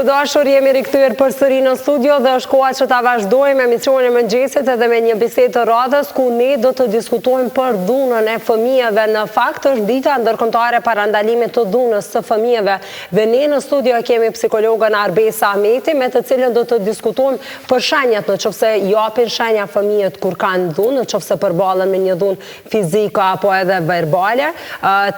dashur, jemi rikthyer përsëri në studio dhe është koha që ta vazhdojmë emisionin e mëngjesit edhe me një bisedë të radhës ku ne do të diskutojmë për dhunën e fëmijëve. Në fakt është dita ndërkombëtare parandalimit të dhunës së fëmijëve dhe ne në studio kemi psikologën Arbesa Ahmeti me të cilën do të diskutojmë për shenjat nëse japin shenja fëmijët kur kanë dhunë, nëse përballen me një dhunë fizike apo edhe verbale,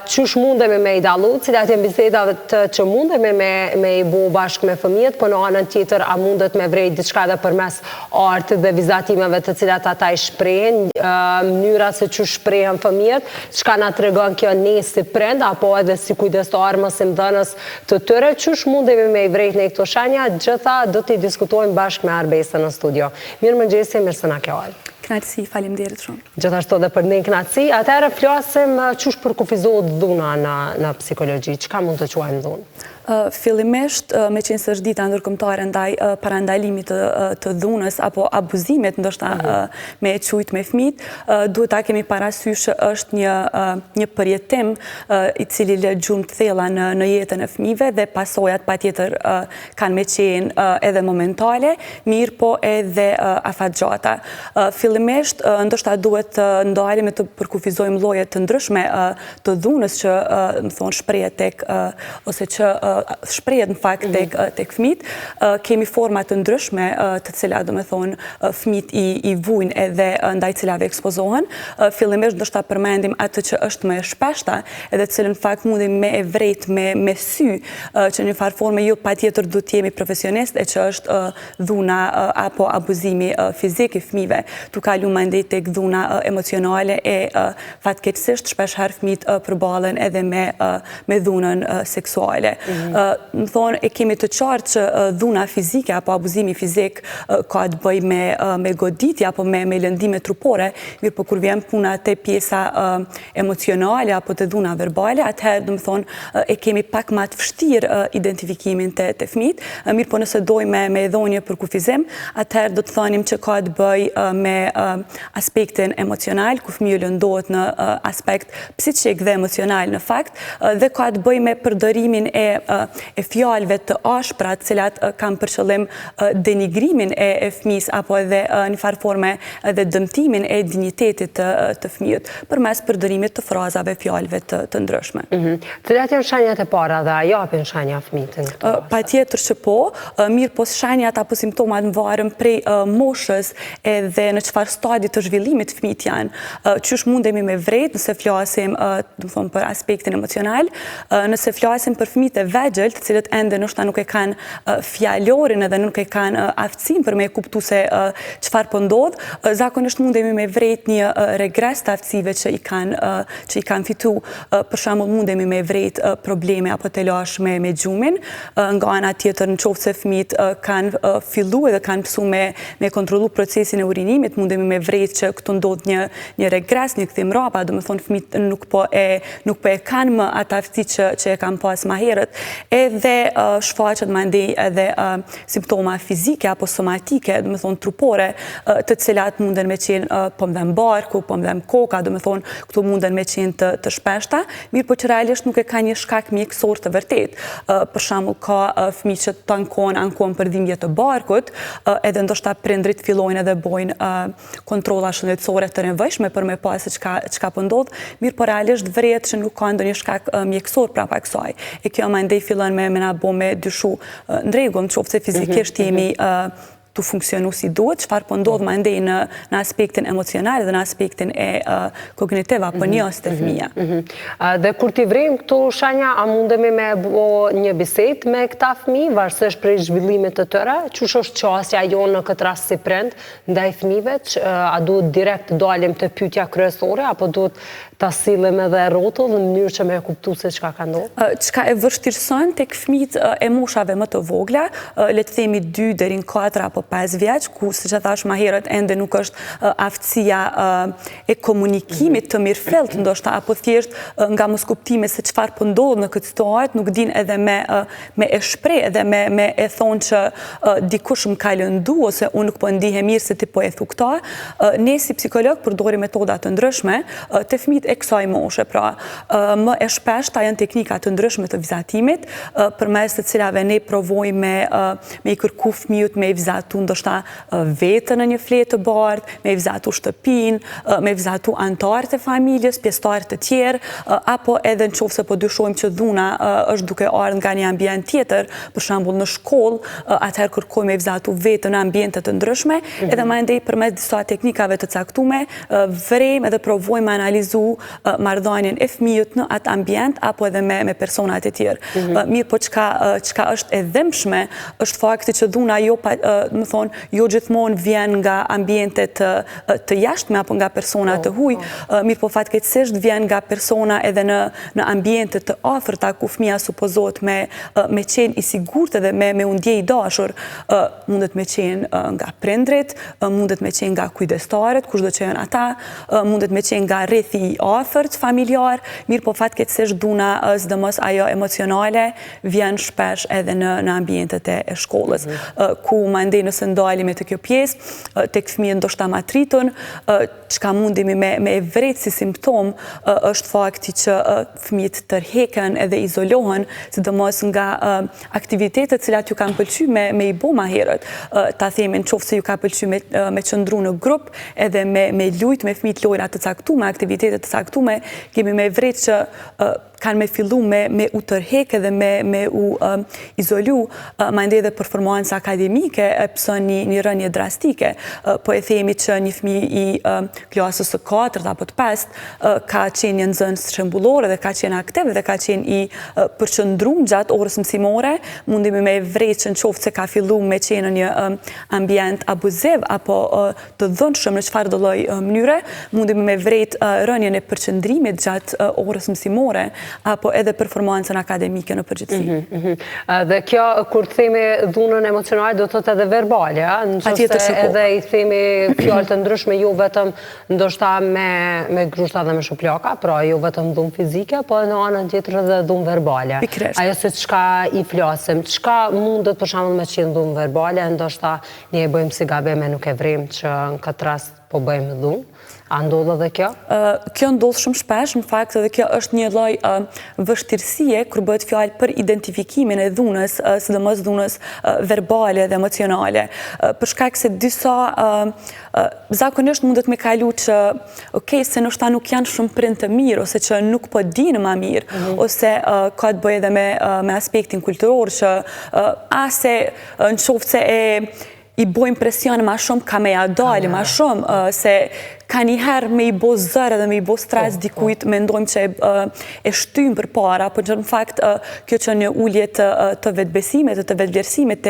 çush mundemi me i dallu, cilat janë bisedat që mundemi me i bu bashkë me fëmijët, po në anën tjetër a mundet me vrejt diçka dhe përmes artit dhe vizatimeve të cilat ata i shprehen, mënyra se që shprehen fëmijët, çka na tregon kjo ne si prind apo edhe si kujdestar mësimdhënës të tyre, çush mundemi me i vrejt në këto shenja, gjitha do t'i diskutojmë bashkë me Arbesën në studio. Mirëmëngjesi, mirë se na ke ardhur. Knatësi, faleminderit shumë. Gjithashtu dhe për ne knatësi. Atëherë flasim çush përkufizohet dhuna në psikologji, çka mund të quajmë dhunë? Fillimisht, me qenë së është dita ndërkombëtare ndaj parandalimit të dhunës apo abuzimit, ndoshta me e qujt me fëmijët, duhet ta kemi parasysh që është një përjetim i cili lë gjumë të thella në jetën e fëmijëve dhe pasojat patjetër kanë me qenë edhe momentale, mirë po edhe afatgjata. Fillimisht, ndoshta duhet të ndalemi të përkufizojmë lloje të ndryshme të dhunës që më thonë shprehet tek ose që shprehet në fakt tek fëmijët. Kemi forma të ndryshme të cilat domethënë fëmijët i vujnë edhe ndaj cilave ekspozohen. Fillimisht ndoshta përmendim atë që është më e shpeshta, edhe të cilën në fakt mundemi me e vrejt me sy, që në një farë forme jo patjetër duhet të jemi profesionist, e që është dhuna apo abuzimi fizik i fëmijëve. Tu kalu mandej tek dhuna emocionale e fatkeqësisht shpesh herë fëmijët përballen edhe me dhunën seksuale. Më thonë, e kemi të qartë që dhuna fizike apo abuzimi fizik ka të bëj me goditje apo me lëndime trupore, mirë po kur vjen puna te pjesa emocionale apo te dhuna verbale, atëherë do të thonë e kemi pak më të vështirë identifikimin te fëmijët, mirë po nëse dojmë me dhënie për kufizim, atëherë do të thonim që ka të bëj me aspektin emocional, ku fëmiu lëndohet në aspekt psiqik dhe emocional në fakt, dhe ka të bëj me përdorimin e fjalëve të ashpra, të cilat kanë për qëllim denigrimin e fëmijës apo edhe në farë forme edhe dëmtimin e dinjitetit të fëmijët përmes përdorimit të frazave, fjalëve të ndryshme. Cilat janë shenjat e para dhe a japin shenja fëmijët? Patjetër që po, mirë po shenjat apo simptomat varen prej moshës edhe në çfarë stadi të zhvillimit fëmijët janë. Qysh mundemi me vrejt nëse flasim për aspektin emocional, nëse flasim për fëmijët e vegjël, të cilët ende ndoshta nuk e kanë fjalorin edhe nuk e kanë aftësinë për me kuptu se çfarë po ndodh, zakonisht mundemi me vrejt një regres të aftësive që i kanë fitu. Për shembull mundemi me vrejt probleme apo të lashme me gjumin, nga ana tjetër nëse fëmijët kanë filluar dhe kanë mësuar me kontrollu procesin e urinimit, mundemi me vrejt që këtu ndodh një regres, një kthim rrapa, domethënë fëmijët nuk po e kanë më atë aftësi që e kanë pas më herët, edhe shfaqet mandej edhe simptoma fizike apo somatike, domethënë trupore, të cilat munden me qenë po mdhem barku, po mdhem koka, domethënë këtu munden me qenë të shpeshta, mirë po që realisht nuk e ka një shkak mjekësor të vërtet. Për shembull ka fëmijë që ankon për dhimbje të barkut, edhe ndoshta prindrit fillojnë edhe bojnë kontrolla shëndetësore të nevojshme për me pas se çka po ndodh, mirë po realisht vret që nuk ka ndonjë shkak mjekësor brapa kësaj. E kjo mandej fillon me na bo me dyshu në rregull, nëse fizikisht jemi të funksionu si duhet, çfarë po ndodh mandej në aspektin emocional dhe në aspektin e kognitiv apo njës të fëmija. Dhe kur t'i vrejmë këto shenja, a mundemi me bo një bisedë me këta fëmijë, varësisht prej zhvillimit të tyre? Çush është qasja jonë në këtë rast si prind ndaj fëmijëve? A duhet direkt të dalim te pyetja kryesore apo duhet ta sillim edhe rrotull në mënyrë që me kuptu se çka ka ndodhur? Çka e vështirëson tek fëmijët e moshave më të vogla, le të themi 2 deri në 4 apo 5 vjeç, ku siç e thash më herët ende nuk është aftësia e komunikimit të mirëfillt ndoshta apo thjesht nga moskuptime se çfarë po ndodh në këtë situatë, nuk din edhe me e shpreh edhe me e thonë që dikush më ka lëndu ose unë nuk po ndihem mirë se ti po e thu këta. Ne si psikolog përdorim metoda të ndryshme të fëmijët e kësaj moshe, pra më e shpeshta janë teknika të ndryshme të vizatimit, përmes të cilave ne provojmë me i kërku fëmijët me i vizatu ndoshta vetën në një fletë të bardhë, me i vizatu shtëpinë, me i vizatu antarët e familjes, pjesëtarët të tjerë, apo edhe nëse po dyshojmë që dhuna është duke ardhur nga një ambient tjetër, për shembull në shkollë, atëherë kërkojmë me i vizatu vetën në ambiente të ndryshme, edhe mandej përmes disa teknikave të caktuara, vrejmë edhe provojmë me analizu marrëdhënien e fëmijët në atë ambient apo edhe me personat e tjerë. Mirë, po çka është e dhëmshme është fakti që dhuna jo gjithmonë vjen nga ambiente të jashtme apo nga persona të huaj, mirë po fatkeqësisht vjen nga persona edhe në ambiente të afërta ku fëmia supozohet me qenë i sigurt edhe me u ndjej i dashur. Mundet me qenë nga prindrit, mundet me qenë nga kujdestarët, kushdo që janë ata, mundet me qenë nga rrethi i afërt familjar, mirë po fatkeqësisht dhuna sidomos ajo emocionale vjen shpesh edhe në ambientet e shkollës, ku mandej nëse ndalemi te kjo pjesë tek fëmijët ndoshta matritën, çka mundemi me e vret si simptom është fakti që fëmijët tërheken edhe izolohen, sidomos nga aktivitetet cilat ju kanë pëlqyer me i bë më herët. Ta themi nëse ju ka pëlqyer me qëndru në grup edhe me lujt me fëmijët lojra të caktuara, aktivitete të caktuara, kemi me vret që kanë me fillu me u tërhek edhe me u izolu, mandej edhe performanca akademike e pëson një rënje drastike. Po e themi që një fëmijë i klasës së 4 apo të 5 ka qenë një nxënës shembullor dhe ka qenë aktiv dhe ka qenë i përqendruar gjatë orës mësimore, mundemi me vret që nëse ka fillu me qenë në një ambient abuziv apo të dhënshëm në çfarëdo lloj mënyre, mundemi me vret rënjen e përqendrimit gjatë orës mësimore apo edhe performancën akademike në përgjithësi. Dhe kjo, kur themi dhunën emocionale, do të thotë edhe verbale, nëse edhe i themi fjalë të ndryshme, jo vetëm ndoshta me grushta dhe me shuplaka, pra jo vetëm dhunë fizike, po në anën tjetër edhe dhunë verbale. Ajo se çka i flasim, çka mundet për shembull me qenë dhunë verbale, ndoshta ne e bëjmë si gabim e nuk e vrim që në këtë rast po bëjmë dhunë. A ndodh edhe kjo? Kjo ndodh shumë shpesh, në fakt edhe kjo është një lloj vështirësie kur bëhet fjalë për identifikimin e dhunës, sidomos dhunës verbale dhe emocionale. Për shkak se disa zakonisht mundet me kalu që se ndoshta nuk janë shumë prind të mirë ose që nuk po dinë më mirë, ose ka të bëjë edhe me aspektin kulturor që ase nëse i bojmë presion ma shumë ka me ja dalë ma shumë, se ka njëherë me i bo zërë dhe me i bo stres dikujt, mendojmë që e shtymë për para, por që në fakt kjo që një ullje të vetbesimit, të vetvlerësimit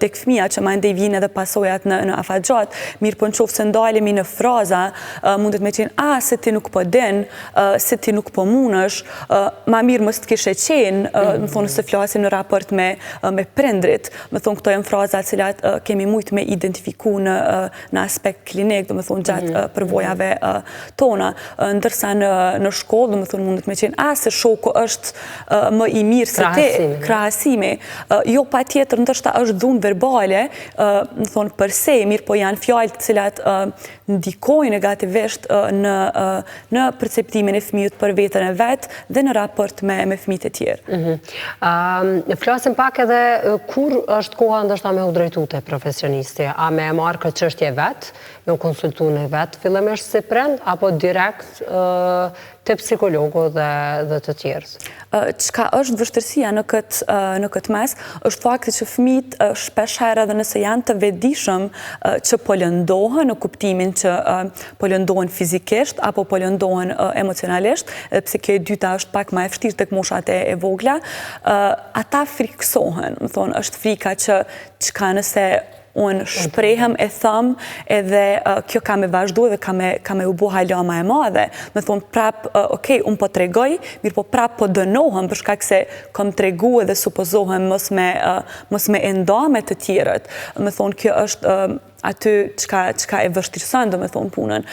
tek fëmija që ma ndej vijnë edhe pasojat në afatgjat, mirë po në qofë se ndalemi në fraza, mundet me qenë, se ti nuk po din, se ti nuk po munësh, ma mirë mës të kishe qenë, më thonë se flasim në raport me prindrit, më thonë këto janë fraza cilat kemi mujtë me identifiku në aspekt klinik, do më thonë gjatë përvojave tona, ndërsa në shkollë, do më thonë mundet me qenë, se shoku është më i mirë se ti, krahasimi. Jo pa tjetër, ndërsa është dhunë verbale, më thonë përse, mirë po janë fjallë të cilat ndikojnë negativisht në perceptimin e fëmijët për vetën e vetë dhe në raport me fëmijët e tjerë. Flasim pak edhe kur është koha ndoshta me u drejtu te profesionisti, a me marrë këtë çështje vetë, me u konsultu në vetë, fillimisht si prind, apo direkt të psikologu dhe të tjerës? Çka është vështirësia në këtë mes, është fakti që fëmijët shpesh herë edhe nëse janë të vetëdijshëm që po lëndohen në kuptimin që po lëndohen fizikisht apo po lëndohen emocionalisht, pse kjo e dyta është pak më e vështirë tek moshat e vogla, ata friksohen, më thonë, është frika që çka nëse unë shprehem e thëmë edhe kjo ka me vazhdu dhe ka me u bu halama e madhe. Me thonë prap, unë po tregoj, mirë po prap po dënohem për shkak se kom tregu edhe supozohem mos me enda me të tjerët. Me thonë kjo është aty qka e vështirësën, do me thonë punën.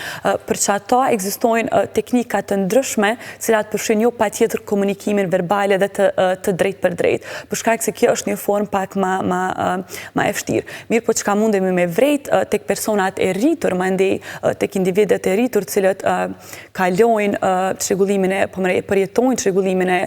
Për që ata egzistojnë teknikat të ndryshme, cilat përshin jo pa tjetër komunikimin verbale dhe të drejt për drejt. Për shkak se kjo është një formë pak ma e vështirë. Mirë po qka mundemi me vrejt tek personat e rritur, ma ndej tek individet e rritur, cilët kalojnë çrregullimin e, përjetojnë çrregullimin e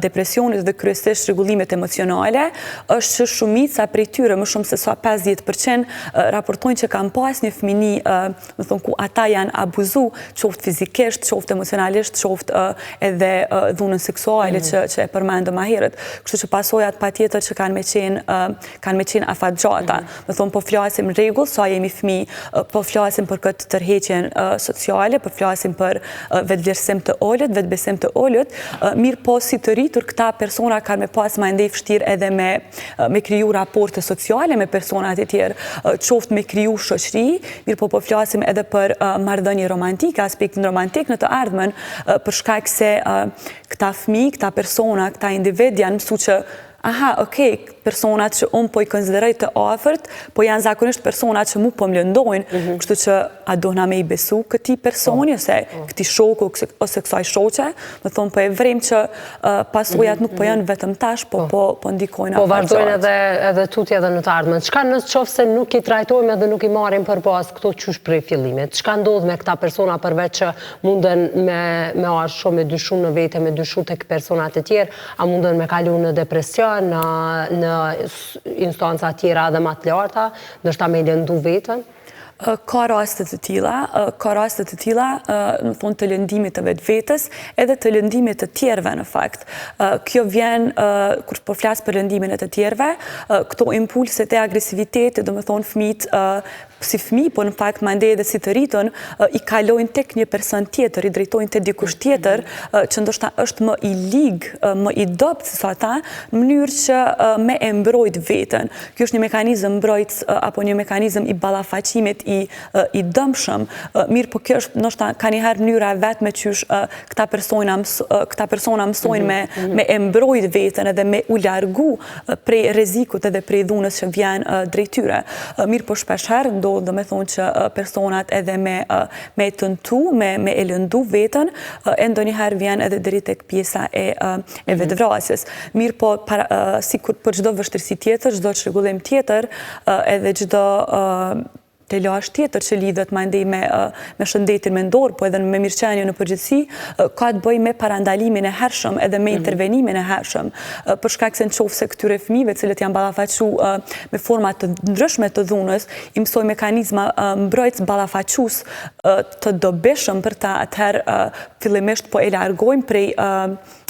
depresionit dhe kryesisht çrregullimet emocionale, është që shumica prej tyre, më shumë se sa 50% raportojnë që kanë pas një fëmini, më thonë, ku ata janë abuzu, qoftë fizikisht, qoftë emocionalisht, qoftë edhe dhunën seksuale që e përmendëm më herët. Kështu që pasojat patjetër që kanë me qenë afatgjata. Më thonë, po flasim rregull, sa jemi fëmijë, po flasim për këtë tërheqjen sociale, po flasim për vetëvlerësim të ulët, vetëbesim të ulët, mirë po si të rritur këta persona kanë me pas më ndej vështirë edhe me kriju raporte sociale me personat e tjerë, qoftë me kriju shoqëri, mirë po flasim edhe për marrëdhënie romantike, aspektin romantik në të ardhmen, për shkak se këta fëmijë, këta persona, këta individ janë mësu që personat që unë po i konsideroj të afërt, po janë zakonisht personat që mu po më lëndojnë, kështu që a dohna me i besu këti personi, ose këti shoku, ose kësaj shoqe, më thonë po e vrem që pasojat nuk po janë vetëm tash, po ndikojnë afatgjat. Po vazhdojnë edhe tutje edhe në të ardhmen. Çka nëse qoftë se nuk i trajtojmë edhe nuk i marrim përpas këto qysh prej fillimit? Çka ndodh me këta persona përveç që munden me arsh me dyshu në vete, me dyshu tek personat e tjerë, a munden me kalu në depresion, në instanca tjera dhe ma të larta, ndoshta me lëndu vetën? Ka rastet të tilla, në thonë të lëndimit të vetës, edhe të lëndimit të tjerve në fakt. Kjo vjen, kur po flas për lëndimin e të tjerve, këto impulset e agresivitetit, do me thonë fëmijët si fëmijë, po në fakt ma ndej edhe si të rritën, i kalojnë tek një person tjetër, i drejtojnë te dikush tjetër, që ndoshta është më i ligë, më i dobët se sa ata, në mënyrë që me e mbrojt veten. Kjo është një mekanizëm mbrojtës, apo një mekanizëm i ballafaqimit i dëmshëm, mirë po kjo është ndoshta ka njëherë mënyra vetme qysh këta persona mësojnë me e mbrojt veten edhe me u largu prej rrezikut edhe prej dhunës që vjen drejt tyre. Mirë po shpeshherë do me thonë që personat edhe me tëntu, me e lëndu vetën, e ndonjëherë vjen edhe deri tek pjesa e vetvrasjes. Mirë po, si kur për çdo vështirësi tjetër, çdo çrregullim tjetër, edhe çdo të lash tjetër që lidhet ma ndej me shëndetin mendor, po edhe me mirëqenjen në përgjithësi, ka të bëj me parandalimin e hershëm edhe me intervenimin e hershëm. Për shkak se nëse këtyre fëmijëve cilët janë ballafaqu me forma të ndryshme të dhunës, i mësoj mekanizma mbrojtës ballafaques të dobishëm për ta, atëherë fillimisht po e largojmë prej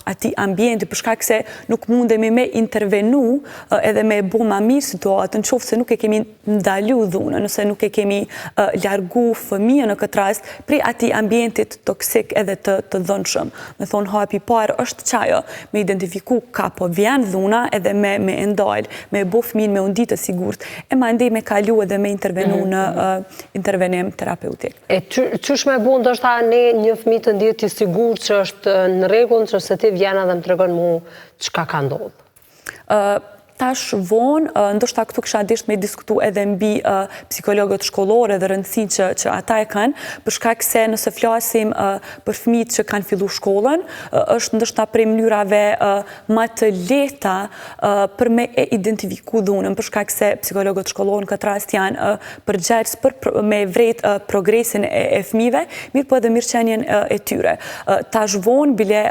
atij ambienti, për shkak se nuk mundemi me intervenu edhe me bu ma mirë situatën, qoftë se nuk e kemi ndalu dhunën, nëse nuk e kemi largu fëmijën në këtë rast prej atij ambientit toksik edhe të dhënshëm. Me thonë hapi parë është qajo, me identifiku ka po vjen dhuna edhe me ndalë, me bu fëmijën me undit të sigurt, e ma ndej me kalu edhe me intervenu në intervenim terapeutik. E qysh me bu ndoshta ne një fëmijë të ndihet i sigurt që është në rregull, që se ti vjena dhe më tregon mu çka ka ndodhur? Tash vonë, ndoshta këtu kisha desht me diskutu edhe mbi psikologët shkollore dhe rëndësinë që ata e kanë, për shkak se nëse flasim për fëmijët që kanë fillu shkollën, është ndoshta prej mënyrave më të lehta për me e identifiku dhunën, për shkak se psikologët shkollorë në këtë rast janë përgjegjës për me vrejt progresin e fëmijëve, mirë po edhe mirëqenjen e tyre. Tash vonë, bile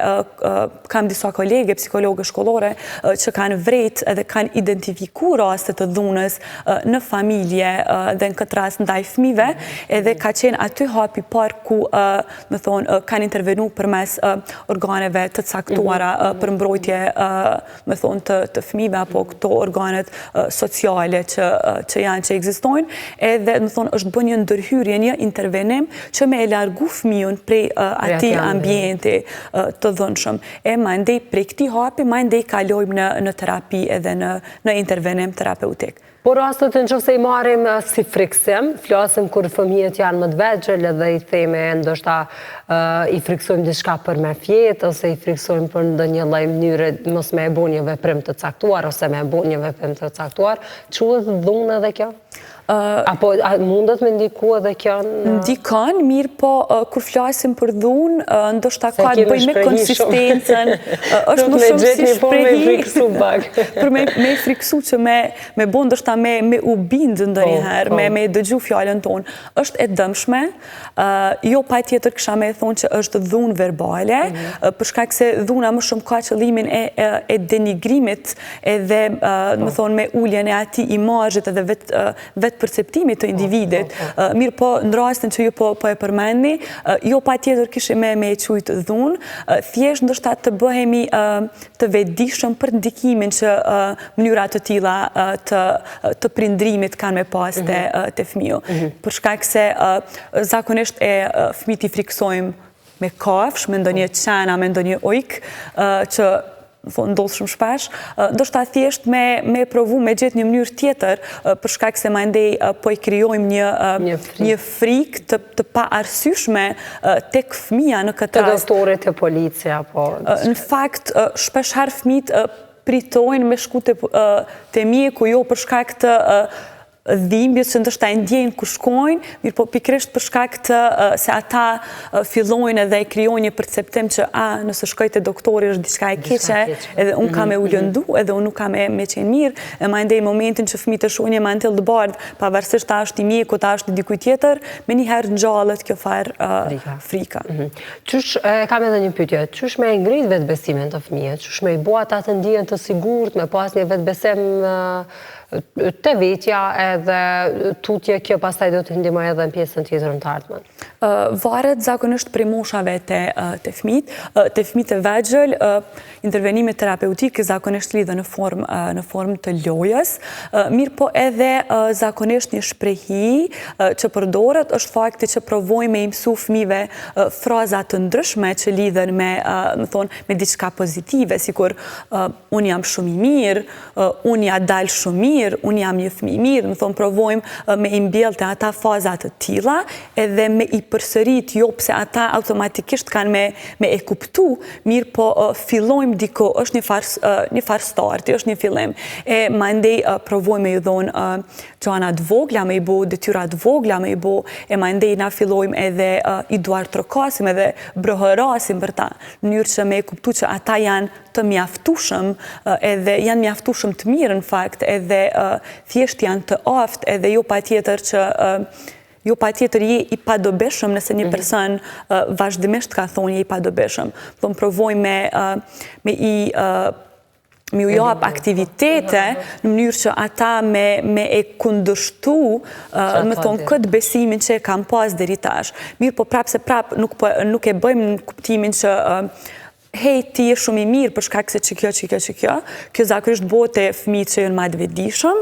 kam disa kolege psikologë shkollore që kanë vrejt edhe kanë identifiku rastet të dhunës në familje dhe në këtë rast ndaj fëmijëve, edhe ka qenë aty hapi parë ku me thonë kanë intervenu përmes organeve të caktuara për mbrojtje me thonë të fëmijëve apo këto organet sociale që janë që ekzistojnë, edhe me thonë është bën një ndërhyrje, një intervenim që me e largu fëmijën prej atij ambienti të dhunshëm. E ma ndej prej këtij hapi, ma ndej kalojmë në terapi edhe në intervenim terapeutik. Por rastet në që se i marim si friksim, flasim kur fëmijët janë më të vegjël edhe i theme ndoshta i friksojmë diçka për me fjetë, ose i friksojmë për ndonjë lloj mënyre mos me e bo një veprim të caktuar, ose me e bo një veprim të caktuar, quhet dhunë edhe kjo? Apo mundet me ndiku edhe kjo? Ndikon, mirë po kur flasim për dhunë, ndoshta ka të bëjë me konsistencën, është më shumë si shprehi, për me friksu që me bo ndoshta me u bindë ndonjëherë, me dëgju fjallën tonë, është e dëmshme, jo pa tjetër kësha me thonë që është dhunë verbale, për shkak se dhuna më shumë ka qëllimin e denigrimit edhe, më thonë, me ulljen e ati imazhit edhe vetë perceptimit të individit. Mirë po, në rastin që ju po e përmendni, jo pa tjetër kishe me e qujtë dhunë, thjesht ndoshta të bëhemi të vetëdijshëm për ndikimin që mënyra të tilla të prindrimit kanë me pas të fëmiu. Për shkak se zakonisht fëmijët i friksojmë me kafsh, me ndonjë qena, me ndonjë ujk, që ndodhë shumë shpesh, ndoshta thjesht me provu me gjetë një mënyrë tjetër, për shkak se mandej po i krijojmë një frikë të pa arsyeshme tek fëmia në këtë rast. Të doktorit e policia, po. Në fakt, shpesh herë fëmijët pritojnë me shku te mjeku jo për shkak të dhimbjes që ndoshta e ndjejnë ku shkojnë, mirë po pikërisht për shkak të se ata fillojnë edhe e krijojnë një perceptim që nëse shkoj te doktori është diçka e keqe, edhe unë kam me u lëndu, edhe unë nuk kam me qenë mirë, e mandej momentin që fëmijët e shohin një mantill të bardhë, pavarësisht ta është i mjeku, ta është i dikujt tjetër, me njëherë ngjallet kjo farë frika. Qysh kam edhe një pyetje, qysh me ngrit vetbesimin të fëmijët, qysh me i bë ata të ndihen të sigurt, me pas një vetbesim të vetja edhe tutje, kjo pastaj do të ndihmojë edhe në pjesën tjetër të ardhmen. Varet zakonisht prej moshave të fëmijët. Të fëmijët e vegjël, intervenimet terapeutike zakonisht lidhen në formë të lojës, mirë po edhe zakonisht një shprehi që përdoret është fakti që provojmë me i mësu fëmijëve fraza të ndryshme që lidhen me diçka pozitive, sikur unë jam shumë i mirë, unë ja dal shumë mirë, unë jam një fëmijë i mirë, provojmë me i mbjellë ata fazat të tilla, edhe me i përsërit, jo pse ata automatikisht kanë me e kuptu, mirë po fillojmë diko, është një farë starti, është një fillim. E mandej provojmë me i dhonë gjanat vogla, me i bo detyrat vogla, me i bo, e mandej na fillojmë edhe i duar trokasim, edhe brohërasim për ta, në mënyrë që me e kuptu që ata janë të mjaftushëm, edhe janë mjaftushëm të mirë në fakt, edhe thjesht janë të aftë, edhe jo pa tjetër je i padobishëm nëse një person vazhdimisht ka thonë je i padobishëm. Thonë provojmë me u jap aktivitete në mënyrë që ata me e kundërshtu me thonë këtë besimin që e kam pas deri tash. Mirë po prapë nuk e bëjmë në kuptimin që hej, ti je shumë i mirë për shkak se kjo zakonisht bëhet te fëmijët që janë më të vetëdijshëm,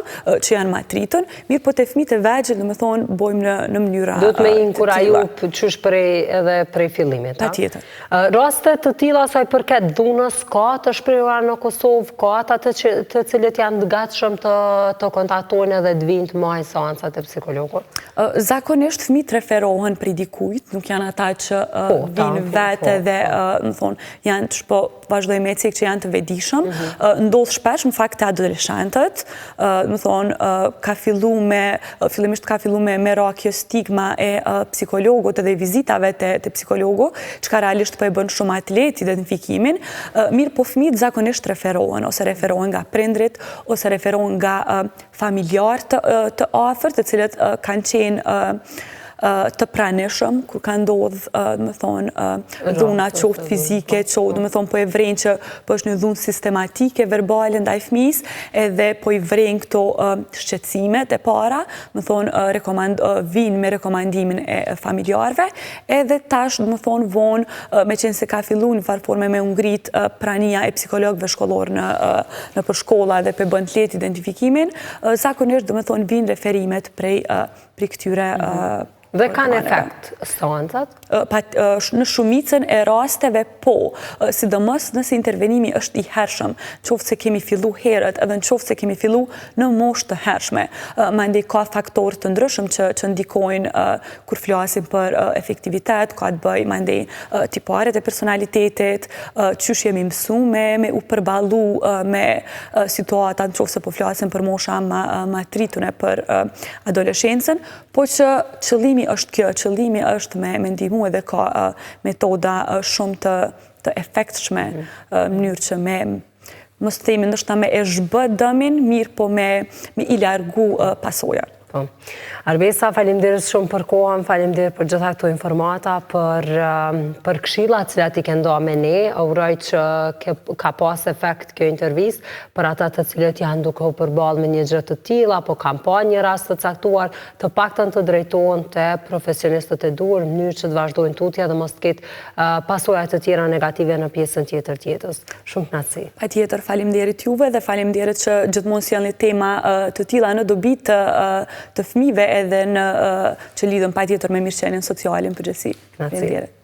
që janë më të rritën, mirë po te fëmijët e vegjël, domethënë bëjmë në mënyra do të me inkuraju qysh edhe prej fillimit. Patjetër. Raste të tilla sa i përket dhunës ka të shprehuar në Kosovë, ka ata të cilët janë të gatshëm të kontaktojnë edhe të vinë të marrin seancat e psikologut? Zakonisht fëmijët referohen prej dikujt, nuk janë ata që vinë vetë dhe domethënë janë po vazhdojmë me cikë që janë të vetëdijshëm. Ndodh shpesh në fakt të adoleshentët, më thonë, fillimisht ka fillu me rakje stigma e psikologut edhe vizitave të psikologu, që ka realisht po e bën shumë atlet identifikimin, mirë po fëmijët zakonisht referohen, ose referohen nga prindrit, ose referohen nga familjar të afërt, të cilët kanë qenë të pranishëm, kur ka ndodhë, dhuna qoftë fizike, qoftë, po e vrenë që po është një dhunë sistematike, verbale ndaj fëmijës, edhe po i vrenë këto shqetësimet e para, vinë me rekomandimin e familjarve, edhe tash, vonë, me qenë se ka fillu një farforme me ngrit prania e psikologëve shkollor në përshkolla dhe për bënd let identifikimin, zakonisht, vinë referimet prej këtyre Dhe kanë efekt seancat? Në shumicën e rasteve po, sidomos nëse intervenimi është i hershëm, qoftë se kemi fillu herët edhe në qoftë se kemi fillu në moshë të hershme. Mandej ka faktorë të ndryshëm që ndikojnë kur flasim për efektivitet, ka të bëj mandej tiparet e personalitetit, qysh jemi mësu me u përballu me situatat, në qoftë se po flasim për mosha ma tritune për adoleshencën, po që qëllimi është kjo, qëllimi është me ndihmu edhe ka metoda shumë të efektshme, mënyrë që mos të themi ndoshta me e zhbë dëmin, mirë po me i largu pasoja. Arbesa, faleminderit shumë për kohën, faleminderit për gjitha këto informata, për këshillat cilat i këndo me ne, uroj që ka pas efekt kjo intervist për ata të cilët janë duke u përballë me një gjë të tillë apo kampanje rast të caktuar, të paktën të drejtohen te profesionistët e duhur në mënyrë që të vazhdojnë tutja dhe mos të ketë pasoja të tjera negative në pjesën tjetër të jetës. Shumë kënaqësi. Patjetër, faleminderit juve dhe faleminderit që gjithmonë sjellni tema të tilla në dobi të fëmijëve edhe që lidhen patjetër me mirëqenien sociale në përgjithësi. Faleminderit.